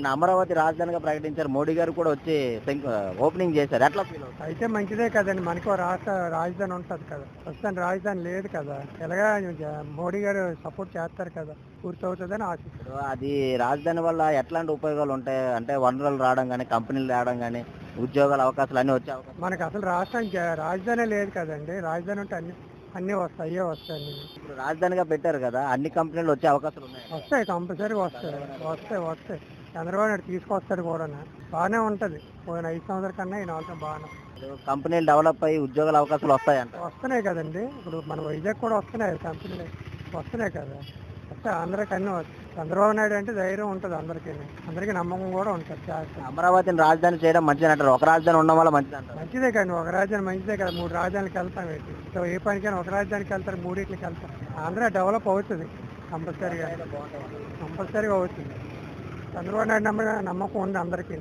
నిన్న అమరావతి రాజధానిగా ప్రకటించారు. మోడీ గారు కూడా వచ్చి ఓపెనింగ్ చేశారు. ఎట్లా ఫీల్ అవుతారు? అయితే మంచిదే కదండి, మనకు ఓ రాష్ట్ర రాజధాని ఉంటుంది కదా. ప్రస్తుతం రాజధాని లేదు కదా, ఎలాగా మోడీ గారు సపోర్ట్ చేస్తారు కదా, పూర్తవుతుందని ఆశిస్తారు. ఇప్పుడు అది రాజధాని వల్ల ఎట్లాంటి ఉపయోగాలు ఉంటాయి? అంటే వనరులు రావడం గానీ, కంపెనీలు రావడం గానీ, ఉద్యోగాల అవకాశాలు అన్నీ వచ్చే అవకాశం. మనకు అసలు రాష్ట్రానికి రాజధానే లేదు కదండి. రాజధాని ఉంటే అన్నీ వస్తాయి, అయ్యే వస్తాయి. ఇప్పుడు రాజధానిగా పెట్టారు కదా! అన్ని కంపెనీలు వచ్చే అవకాశాలు ఉన్నాయి. వస్తాయి, కంపల్సరీగా వస్తాయి, వస్తాయి వస్తాయి. చంద్రబాబు నాయుడు తీసుకొస్తాడు కూడా. బాగానే ఉంటుంది, పోయిన 5 సంవత్సరాల కన్నా ఈ 4 బాగానే కంపెనీలు డెవలప్ అయ్యి ఉద్యోగాల అవకాశాలు వస్తాయంట. వస్తున్నాయి కదండి. ఇప్పుడు మన వైజాగ్ కూడా వస్తున్నాయి కంపెనీలు, వస్తున్నాయి కదా. వస్తే అందరికీ అన్నీ వస్తాయి. చంద్రబాబు నాయుడు అంటే ధైర్యం ఉంటుంది అందరికీ నమ్మకం కూడా ఉంటుంది. చేస్తాం. అమరావతిని రాజధాని చేయడం మంచిది అంటారు. ఒక రాజధాని ఉండడం వల్ల మంచిది అంటారు. మంచిదే కానీ ఒక రాజధాని మంచిదే కదా, 3 రాజధానికి వెళ్తాం ఏంటి. సో ఏ పనికైనా ఒక రాజధానికి వెళ్తారు, 3 వెళ్తారు. ఆంధ్ర డెవలప్ అవుతుంది కంపల్సరీగా అవుతుంది. చంద్రబాబు నాయుడు నమ్మకం ఉంది అందరికీ.